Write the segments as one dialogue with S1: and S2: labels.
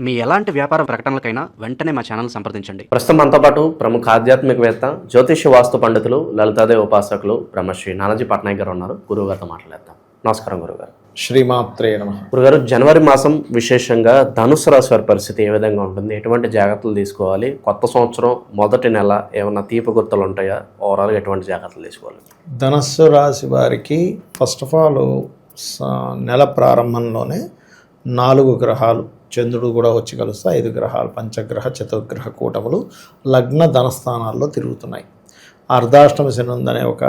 S1: మీ ఎలాంటి వ్యాపార ప్రకటనలకైనా వెంటనే మా ఛానల్ సంప్రదించండి.
S2: ప్రస్తుతం మనతో పాటు ప్రముఖ ఆధ్యాత్మికవేత్త, జ్యోతిష్య వాస్తు పండితులు, లలితాదేవి ఉపాసకులు బ్రహ్మశ్రీ నానాజీ పట్నాయక్ గారు ఉన్నారు. గురువుగారితో మాట్లాడేద్దాం. నమస్కారం గురుగారు.
S3: శ్రీమాత్రే నమః.
S2: గురుగారు, జనవరి మాసం విశేషంగా ధనుసు రాశి వారి పరిస్థితి ఏ విధంగా ఉంటుంది? ఎటువంటి జాగ్రత్తలు తీసుకోవాలి? కొత్త సంవత్సరం మొదటి నెల ఏమన్నా తీపి గుర్తులు ఉంటాయా? ఓవరాల్గా ఎటువంటి జాగ్రత్తలు తీసుకోవాలి?
S3: ధనస్సు రాశి వారికి ఫస్ట్ ఆఫ్ ఆల్ నెల ప్రారంభంలోనే 4 గ్రహాలు, చంద్రుడు కూడా వచ్చి కలుస్తే 5 గ్రహాలు, పంచగ్రహ చతుర్గ్రహ కూటములు లగ్న ధనస్థానాల్లో తిరుగుతున్నాయి. అర్ధాష్టమ శని ఉందనే ఒక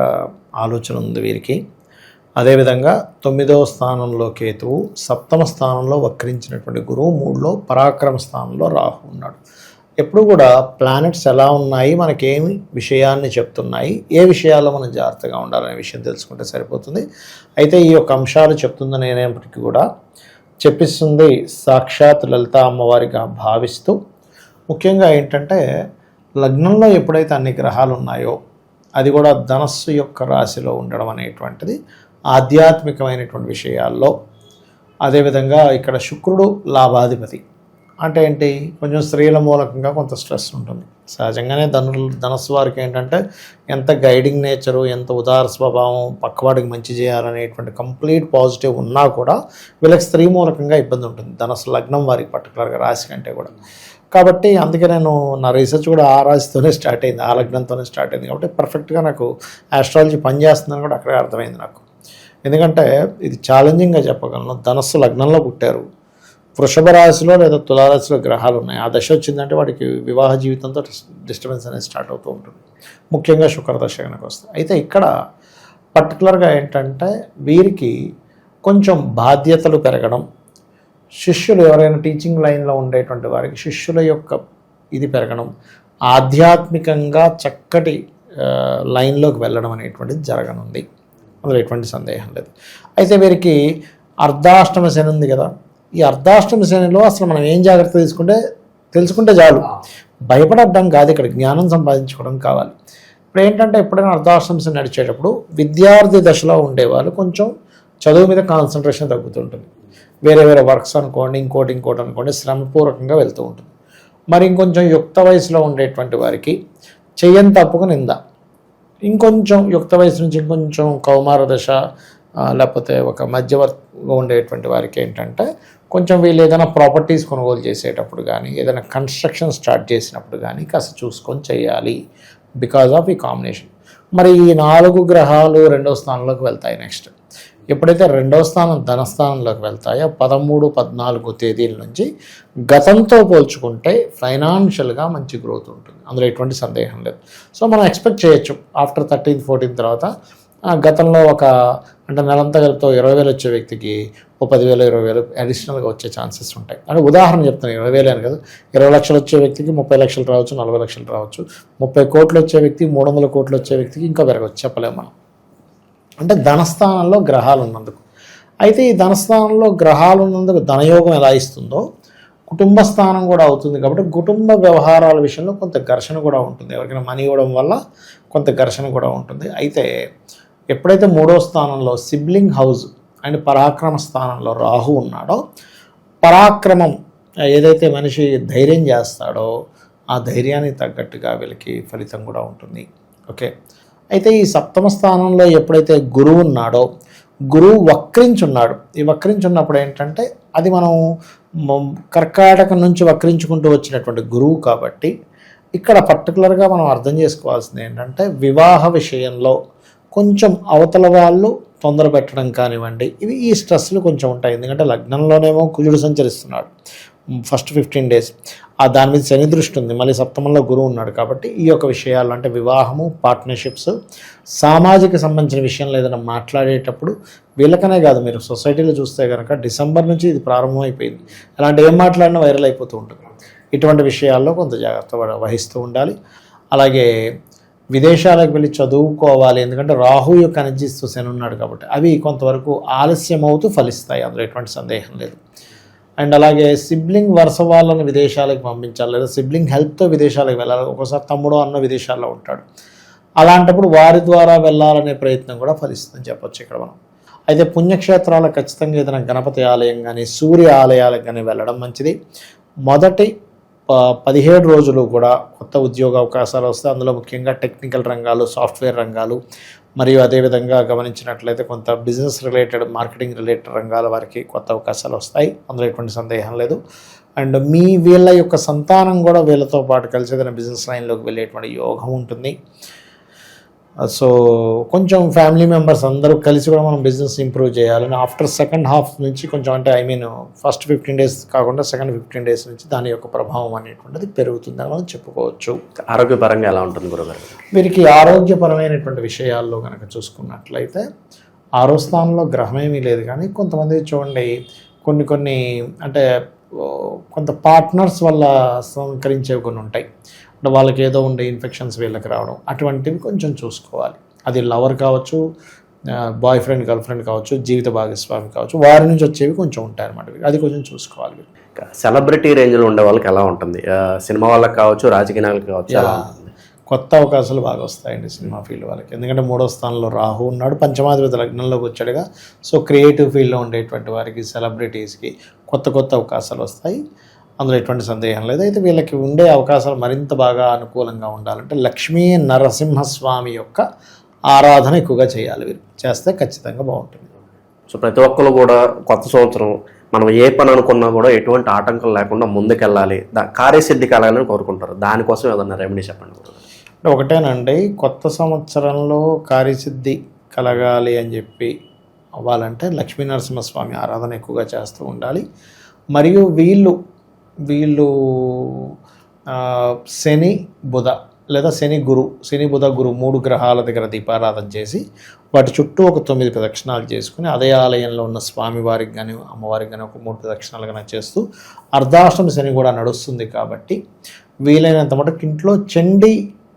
S3: ఆలోచన ఉంది వీరికి. అదేవిధంగా 9వ స్థానంలో కేతువు, 7వ స్థానంలో వక్రించినటువంటి గురువు, 3లో పరాక్రమ స్థానంలో రాహు ఉన్నాడు. ఎప్పుడు కూడా ప్లానెట్స్ ఎలా ఉన్నాయి, మనకేమి విషయాన్ని చెప్తున్నాయి, ఏ విషయాల్లో మనం జాగ్రత్తగా ఉండాలనే విషయం తెలుసుకుంటే సరిపోతుంది. అయితే ఈ యొక్క అంశాలు చెప్తుందని నేనేప్పటికీ కూడా చెప్పిస్తుంది సాక్షాత్ లలిత అమ్మవారిగా భావిస్తూ, ముఖ్యంగా ఏంటంటే లగ్నంలో ఎప్పుడైతే అన్ని గ్రహాలు ఉన్నాయో అది కూడా ధనస్సు యొక్క రాశిలో ఉండడం అనేటువంటిది ఆధ్యాత్మికమైనటువంటి విషయాల్లో, అదేవిధంగా ఇక్కడ శుక్రుడు లాభాధిపతి అంటే ఏంటి, కొంచెం స్త్రీల మూలకంగా కొంత స్ట్రెస్ ఉంటుంది సహజంగానే. ధనస్సు వారికి ఏంటంటే ఎంత గైడింగ్ నేచరు, ఎంత ఉదార స్వభావం, పక్కవాడికి మంచి చేయాలనేటువంటి కంప్లీట్ పాజిటివ్ ఉన్నా కూడా వీళ్ళకి స్త్రీ మూలకంగా ఇబ్బంది ఉంటుంది ధనస్సు లగ్నం వారికి, పర్టికులర్గా రాశి కంటే కూడా. కాబట్టి అందుకే నేను నా రీసెర్చ్ కూడా ఆ రాశితోనే స్టార్ట్ అయింది, ఆ లగ్నంతోనే స్టార్ట్ అయింది. కాబట్టి పర్ఫెక్ట్గా నాకు ఆస్ట్రాలజీ పనిచేస్తుందని కూడా అక్కడే అర్థమైంది నాకు. ఎందుకంటే ఇది ఛాలెంజింగ్గా చెప్పగలను. ధనస్సు లగ్నంలో పుట్టారు, వృషభ రాశిలో లేదా తులారాశిలో గ్రహాలు ఉన్నాయి. ఆ దశ వచ్చిందంటే వాడికి వివాహ జీవితంతో డిస్టర్బెన్స్ అనేది స్టార్ట్ అవుతూ ఉంటుంది, ముఖ్యంగా శుక్రదశ కనుక వస్తుంది. అయితే ఇక్కడ పర్టికులర్గా ఏంటంటే వీరికి కొంచెం బాధ్యతలు పెరగడం, శిష్యులు ఎవరైనా టీచింగ్ లైన్లో ఉండేటువంటి వారికి శిష్యుల యొక్క ఇది పెరగడం, ఆధ్యాత్మికంగా చక్కటి లైన్లోకి వెళ్ళడం అనేటువంటిది జరగనుంది, అందులో ఎటువంటి సందేహం లేదు. అయితే వీరికి అర్ధాష్టమ శని ఉంది కదా, ఈ అర్ధాష్టమ శనిలో అసలు మనం ఏం జాగ్రత్త తెలుసుకుంటే చాలు. భయపడడం కాదు, ఇక్కడ జ్ఞానం సంపాదించుకోవడం కావాలి. ఇప్పుడు ఏంటంటే ఎప్పుడైనా అర్ధాష్టమ శని నడిచేటప్పుడు విద్యార్థి దశలో ఉండేవాళ్ళు కొంచెం చదువు మీద కాన్సన్ట్రేషన్ తగ్గుతుంటుంది. వేరే వేరే వర్క్స్ అనుకోండి, ఇంకోటి అనుకోండి, శ్రమపూర్వకంగా వెళ్తూ ఉంటుంది. మరి ఇంకొంచెం యుక్త వయసులో ఉండేటువంటి వారికి చెయ్యని తప్పుకు నింద, ఇంకొంచెం యుక్త వయసు నుంచి ఇంకొంచెం కౌమార దశ లేకపోతే ఒక మధ్యవర్తిగా ఉండేటువంటి వారికి ఏంటంటే కొంచెం వీళ్ళు ఏదైనా ప్రాపర్టీస్ కొనుగోలు చేసేటప్పుడు కానీ, ఏదైనా కన్స్ట్రక్షన్ స్టార్ట్ చేసినప్పుడు కానీ కాస్త చూసుకొని చేయాలి, బికాజ్ ఆఫ్ ఈ కాంబినేషన్. మరి ఈ 4 గ్రహాలు 2వ స్థానంలోకి వెళ్తాయి. నెక్స్ట్ ఎప్పుడైతే 2వ స్థానం ధనస్థానంలోకి వెళ్తాయో 13, 14 తేదీల నుంచి గతంతో పోల్చుకుంటే ఫైనాన్షియల్గా మంచి గ్రోత్ ఉంటుంది, అందులో ఎటువంటి సందేహం లేదు. సో మనం ఎక్స్పెక్ట్ చేయొచ్చు ఆఫ్టర్ 13, 14 తర్వాత గతంలో అంటే నెలంతా కలిపితో 20,000 వచ్చే వ్యక్తికి 10,000, 20,000 అడిషనల్గా వచ్చే ఛాన్సెస్ ఉంటాయి. అంటే ఉదాహరణ చెప్తాను, 20,000 అని కదా, 20 లక్షలు వచ్చే వ్యక్తికి 30 లక్షలు రావచ్చు, 40 లక్షలు రావచ్చు. 30 కోట్లు వచ్చే వ్యక్తికి 300 కోట్లు వచ్చే వ్యక్తికి ఇంకా పెరగవచ్చు, చెప్పలేము మనం. అంటే ధనస్థానంలో గ్రహాలు ఉన్నందుకు. అయితే ఈ ధనస్థానంలో గ్రహాలు ఉన్నందుకు ధనయోగం ఎలా ఇస్తుందో కుటుంబ స్థానం కూడా అవుతుంది. కాబట్టి కుటుంబ వ్యవహారాల విషయంలో కొంత ఘర్షణ కూడా ఉంటుంది, ఎవరికైనా మనీ ఇవ్వడం వల్ల కొంత ఘర్షణ కూడా ఉంటుంది. అయితే ఎప్పుడైతే 3వ స్థానంలో సిబ్లింగ్ హౌస్ అండ్ పరాక్రమ స్థానంలో రాహు ఉన్నాడో, పరాక్రమం ఏదైతే మనిషి ధైర్యం చేస్తాడో ఆ ధైర్యానికి తగ్గట్టుగా వీళ్ళకి ఫలితం కూడా ఉంటుంది. ఓకే. అయితే ఈ 7వ స్థానంలో ఎప్పుడైతే గురువు ఉన్నాడో, గురువు వక్రించున్నాడు. ఈ వక్రించున్నప్పుడు ఏంటంటే అది మనం కర్కాటకం నుంచి వక్రించుకుంటూ వచ్చినటువంటి గురువు కాబట్టి ఇక్కడ పర్టికులర్గా మనం అర్థం చేసుకోవాల్సింది ఏంటంటే వివాహ విషయంలో కొంచెం అవతల వాళ్ళు తొందర పెట్టడం కానివ్వండి, ఇవి ఈ స్ట్రెస్లు కొంచెం ఉంటాయి. ఎందుకంటే లగ్నంలోనేమో కుజుడు సంచరిస్తున్నాడు ఫస్ట్ 15 డేస్, దాని మీద శని దృష్టి ఉంది, మళ్ళీ 7వ గురువు ఉన్నాడు. కాబట్టి ఈ యొక్క విషయాలు అంటే వివాహము, పార్ట్నర్షిప్స్, సామాజిక సంబంధించిన విషయంలో ఏదైనా మాట్లాడేటప్పుడు వీళ్ళకనే కాదు, మీరు సొసైటీలో చూస్తే కనుక డిసెంబర్ నుంచి ఇది ప్రారంభమైపోయింది. అలాంటి ఏం మాట్లాడినా వైరల్ అయిపోతూ ఉంటుంది. ఇటువంటి విషయాల్లో కొంత జాగ్రత్త వహిస్తూ ఉండాలి. అలాగే విదేశాలకు వెళ్ళి చదువుకోవాలి, ఎందుకంటే రాహు యొక్క ఎనర్జీస్తో శని ఉన్నాడు కాబట్టి అవి కొంతవరకు ఆలస్యం అవుతూ ఫలిస్తాయి, అందులో ఎటువంటి సందేహం లేదు. అండ్ అలాగే సిబ్లింగ్ వరుస వాళ్ళని విదేశాలకు పంపించాలి, లేదా సిబ్లింగ్ హెల్ప్తో విదేశాలకు వెళ్ళాలి. ఒకసారి తమ్ముడో అన్న విదేశాల్లో ఉంటాడు, అలాంటప్పుడు వారి ద్వారా వెళ్ళాలనే ప్రయత్నం కూడా ఫలిస్తుందని చెప్పొచ్చు ఇక్కడ మనం. అయితే పుణ్యక్షేత్రాలకు ఖచ్చితంగా ఏదైనా గణపతి ఆలయం కానీ, సూర్య ఆలయాలకు కానీ వెళ్ళడం మంచిది. మొదటి 17 రోజులు కూడా కొత్త ఉద్యోగ అవకాశాలు వస్తాయి. అందులో ముఖ్యంగా టెక్నికల్ రంగాలు, సాఫ్ట్వేర్ రంగాలు, మరియు అదేవిధంగా గమనించినట్లయితే కొంత బిజినెస్ రిలేటెడ్, మార్కెటింగ్ రిలేటెడ్ రంగాల వారికి కొత్త అవకాశాలు వస్తాయి. అందులో ఎటువంటి సందేహం లేదు. అండ్ వీళ్ళ యొక్క సంతానం కూడా వీళ్ళతో పాటు కలిసి ఏదైనా బిజినెస్ లైన్లోకి వెళ్ళేటువంటి యోగం ఉంటుంది. సో కొంచెం ఫ్యామిలీ మెంబర్స్ అందరూ కలిసి కూడా మనం బిజినెస్ ఇంప్రూవ్ చేయాలని ఆఫ్టర్ సెకండ్ హాఫ్ నుంచి కొంచెం, అంటే ఫస్ట్ 15 days కాకుండా సెకండ్ 15 days నుంచి దాని యొక్క ప్రభావం అనేటువంటిది పెరుగుతుందని మనం చెప్పుకోవచ్చు.
S2: ఆరోగ్యపరంగా ఎలా ఉంటుంది గురుగారు?
S3: వీరికి ఆరోగ్యపరమైనటువంటి విషయాల్లో కనుక చూసుకున్నట్లయితే 6వ స్థానంలో గ్రహమేమీ లేదు, కానీ కొంతమంది చూడండి కొన్ని అంటే కొంత పార్ట్నర్స్ వల్ల సంకరించేవి కొన్ని ఉంటాయి. అంటే వాళ్ళకి ఏదో ఉండే ఇన్ఫెక్షన్స్ వీళ్ళకి రావడం, అటువంటివి కొంచెం చూసుకోవాలి. అది లవర్ కావచ్చు, బాయ్ ఫ్రెండ్, గర్ల్ ఫ్రెండ్ కావచ్చు, జీవిత భాగస్వామి కావచ్చు, వారి నుంచి వచ్చేవి కొంచెం ఉంటాయి అన్నమాట. అది కొంచెం చూసుకోవాలి.
S2: సెలబ్రిటీ రేంజ్లో ఉండే వాళ్ళకి ఎలా ఉంటుంది? సినిమా వాళ్ళకి కావచ్చు, రాజకీయ నాయకులకు కావచ్చు,
S3: కొత్త అవకాశాలు బాగా వస్తాయండి సినిమా ఫీల్డ్ వాళ్ళకి. ఎందుకంటే 3వ స్థానంలో రాహు ఉన్నాడు, పంచమాధిపతి లగ్నంలోకి వచ్చాడుగా. సో క్రియేటివ్ ఫీల్డ్లో ఉండేటువంటి వారికి, సెలబ్రిటీస్కి కొత్త అవకాశాలు వస్తాయి. అందులో ఎటువంటి సందేహం లేదు. అయితే వీళ్ళకి ఉండే అవకాశాలు మరింత బాగా అనుకూలంగా ఉండాలంటే లక్ష్మీ నరసింహస్వామి యొక్క ఆరాధన ఎక్కువగా చేయాలి. వీరు చేస్తే ఖచ్చితంగా బాగుంటుంది.
S2: సో ప్రతి ఒక్కరు కూడా కొత్త సంవత్సరం మనం ఏ పని అనుకున్నా కూడా ఎటువంటి ఆటంకం లేకుండా ముందుకెళ్ళాలి, కార్యసిద్ధి కలగాలని కోరుకుంటారు. దానికోసం ఏదన్నా రెమెడీ చెప్పండి.
S3: ఒకటేనండి, కొత్త సంవత్సరంలో కార్యసిద్ధి కలగాలి అని చెప్పి అవ్వాలంటే లక్ష్మీ నరసింహస్వామి ఆరాధన ఎక్కువగా చేస్తూ ఉండాలి. మరియు వీళ్ళు శని బుధ లేదా శని బుధ గురు 3 గ్రహాల దగ్గర దీపారాధన చేసి వాటి చుట్టూ ఒక 9 ప్రదక్షిణాలు చేసుకుని అదే ఆలయంలో ఉన్న స్వామివారికి కానీ అమ్మవారికి కానీ ఒక 3 ప్రదక్షిణాలు కానీ చేస్తూ, అర్ధాష్టమి శని కూడా నడుస్తుంది కాబట్టి వీలైనంత మటుకు ఇంట్లో చండీ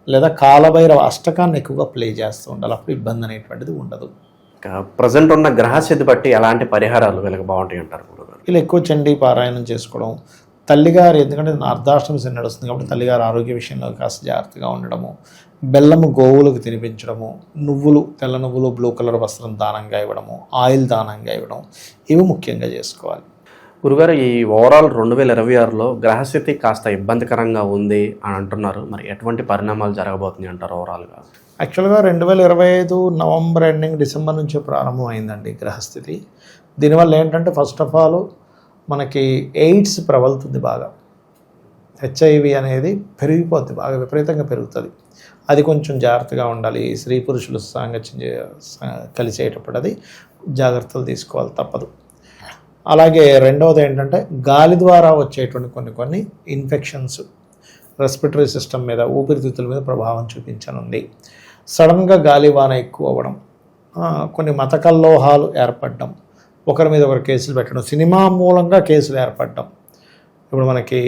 S3: లేదా కాలభైరవ అష్టకాన్ని ఎక్కువగా ప్లే చేస్తూ ఉండాలి. అప్పుడు ఇబ్బంది అనేటువంటిది ఉండదు.
S2: ప్రజెంట్ ఉన్న గ్రహస్థితి బట్టి ఎలాంటి పరిహారాలు వీళ్ళకి బాగుంటాయి అంటారు?
S3: వీళ్ళు ఎక్కువ చండీ పారాయణం చేసుకోవడం, తల్లిగారు, ఎందుకంటే అర్ధాష్టమి శని నడుస్తుంది కాబట్టి తల్లిగారు ఆరోగ్య విషయంలో కాస్త జాగ్రత్తగా ఉండడము, బెల్లము గోవులకు తినిపించడము, తెల్ల నువ్వులు బ్లూ కలర్ వస్త్రం దానంగా ఇవ్వడము, ఆయిల్ దానంగా ఇవ్వడం, ఇవి ముఖ్యంగా చేసుకోవాలి.
S2: గురుగారు, ఈ ఓవరాల్ 2026లో గ్రహస్థితి కాస్త ఇబ్బందికరంగా ఉంది అని అంటున్నారు. మరి ఎటువంటి పరిణామాలు జరగబోతున్నాయి అంటారు ఓవరాల్గా?
S3: యాక్చువల్గా 2025 నవంబర్ ఎండింగ్, డిసెంబర్ నుంచే ప్రారంభం అయిందండి గ్రహస్థితి. దీనివల్ల ఏంటంటే ఫస్ట్ ఆఫ్ ఆల్ మనకి ఎయిడ్స్ ప్రబలుతుంది బాగా. హెచ్ఐవి అనేది పెరిగిపోద్ది, బాగా విపరీతంగా పెరుగుతుంది. అది కొంచెం జాగ్రత్తగా ఉండాలి. స్త్రీ పురుషులు సాంగత్యం కలిసేటప్పుడు అది జాగ్రత్తలు తీసుకోవాలి, తప్పదు. అలాగే రెండవది ఏంటంటే గాలి ద్వారా వచ్చేటువంటి కొన్ని ఇన్ఫెక్షన్స్ రెస్పిరేటరీ సిస్టమ్ మీద, ఊపిరితిత్తుల మీద ప్రభావం చూపించనుంది. సడన్గా గాలివాన ఎక్కువ అవ్వడం, కొన్ని మత కల్లోహాలు ఏర్పడడం, ఒకరి మీద ఒకరు కేసులు పెట్టడం, సినిమా మూలంగా కేసులు ఏర్పడడం. ఇప్పుడు మనకి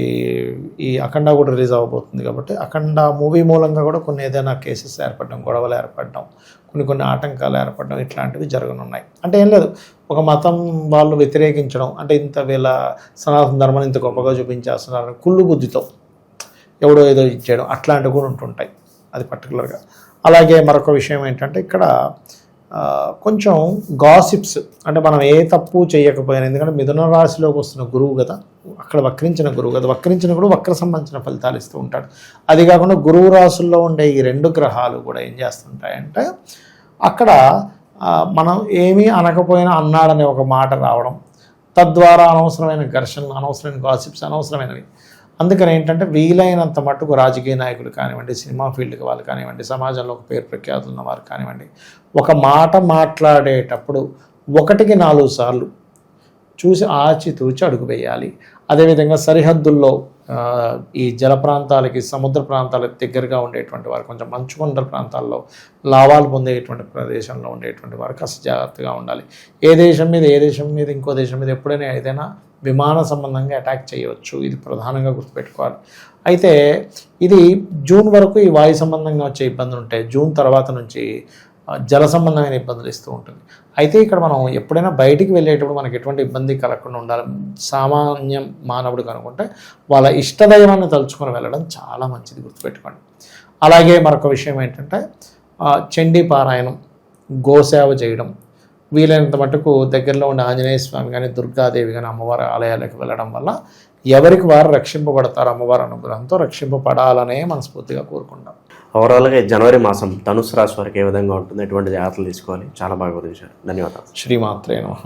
S3: ఈ అఖండ కూడా రిలీజ్ అవ్వబోతుంది కాబట్టి అఖండ మూవీ మూలంగా కూడా కొన్ని ఏదైనా కేసెస్ ఏర్పడడం, గొడవలు ఏర్పడడం, కొన్ని ఆటంకాలు ఏర్పడడం, ఇట్లాంటివి జరగనున్నాయి. అంటే ఏం లేదు, ఒక మతం వాళ్ళు వ్యతిరేకించడం, అంటే ఇంత వీళ్ళ సనాతన ధర్మాన్ని ఇంత గొప్పగా చూపించేస్తున్నారు కుళ్ళు బుద్ధితో ఎవడో ఏదో ఇచ్చేయడం, అట్లాంటివి కూడా ఉంటుంటాయి. అది పర్టికులర్గా. అలాగే మరొక విషయం ఏంటంటే ఇక్కడ కొంచెం గాసిప్స్, అంటే మనం ఏ తప్పు చేయకపోయినా, ఎందుకంటే మిథున రాశిలోకి వస్తున్న గురువు కదా, అక్కడ వక్రించిన గురువు కదా, వక్రించిన గురువు వక్ర సంబంధించిన ఫలితాలు ఇస్తూ ఉంటాడు. అది కాకుండా గురువు రాశుల్లో ఉండే ఈ 2 గ్రహాలు కూడా ఏం చేస్తుంటాయంటే అక్కడ మనం ఏమీ అనకపోయినా అన్నాడనే ఒక మాట రావడం, తద్వారా అనవసరమైన ఘర్షణలు, అనవసరమైన గాసిప్స్, అనవసరమైనవి. అందుకని ఏంటంటే వీలైనంత మట్టుకు రాజకీయ నాయకులు కానివ్వండి, సినిమా ఫీల్డ్కి వాళ్ళు కానివ్వండి, సమాజంలో ఒక పేరు ప్రఖ్యాతులు ఉన్న వారు కానివ్వండి, ఒక మాట మాట్లాడేటప్పుడు 1కి 4 సార్లు చూసి ఆచితూచి అడుగు వేయాలి. అదేవిధంగా సరిహద్దుల్లో ఈ జల ప్రాంతాలకి, సముద్ర ప్రాంతాలకు దగ్గరగా ఉండేటువంటి వారు, కొంచెం మంచుకొండల ప్రాంతాల్లో లాభాలు పొందేటువంటి ప్రదేశంలో ఉండేటువంటి వారు కాస్త జాగ్రత్తగా ఉండాలి. ఏ దేశం మీద ఇంకో దేశం మీద ఎప్పుడైనా ఏదైనా విమాన సంబంధంగా అటాక్ చేయవచ్చు. ఇది ప్రధానంగా గుర్తుపెట్టుకోవాలి. అయితే ఇది జూన్ వరకు ఈ వాయు సంబంధంగా వచ్చే ఇబ్బందులు ఉంటాయి. జూన్ తర్వాత నుంచి జల సంబంధమైన ఇబ్బందులు ఇస్తూ ఉంటుంది. అయితే ఇక్కడ మనం ఎప్పుడైనా బయటికి వెళ్ళేటప్పుడు మనకి ఎటువంటి ఇబ్బంది కలగకుండా ఉండాలి. సామాన్యం మానవుడు కనుకుంటే వాళ్ళ ఇష్టదైవాన్ని తలుచుకొని వెళ్ళడం చాలా మంచిది, గుర్తుపెట్టుకోండి. అలాగే మరొక విషయం ఏంటంటే చండీ పారాయణం, గోసేవ చేయడం, వీలైనంత మటుకు దగ్గరలో ఉన్న ఆంజనేయ స్వామి కానీ దుర్గాదేవి కానీ అమ్మవారి ఆలయాలకు వెళ్ళడం వల్ల ఎవరికి వారు రక్షింపబడతారు, అమ్మవారి అనుగ్రహంతో రక్షింపబడాలనే మనస్ఫూర్తిగా కోరుకుంటాం.
S2: ఓవరాల్గా ఈ జనవరి మాసం ధనుసు రాశి వారికి ఏ విధంగా ఉంటుంది, ఎటువంటి జాగ్రత్తలు తీసుకోవాలి, చాలా బాగా వివరించారు. ధన్యవాదాలు.
S3: శ్రీమాత్రే నమః.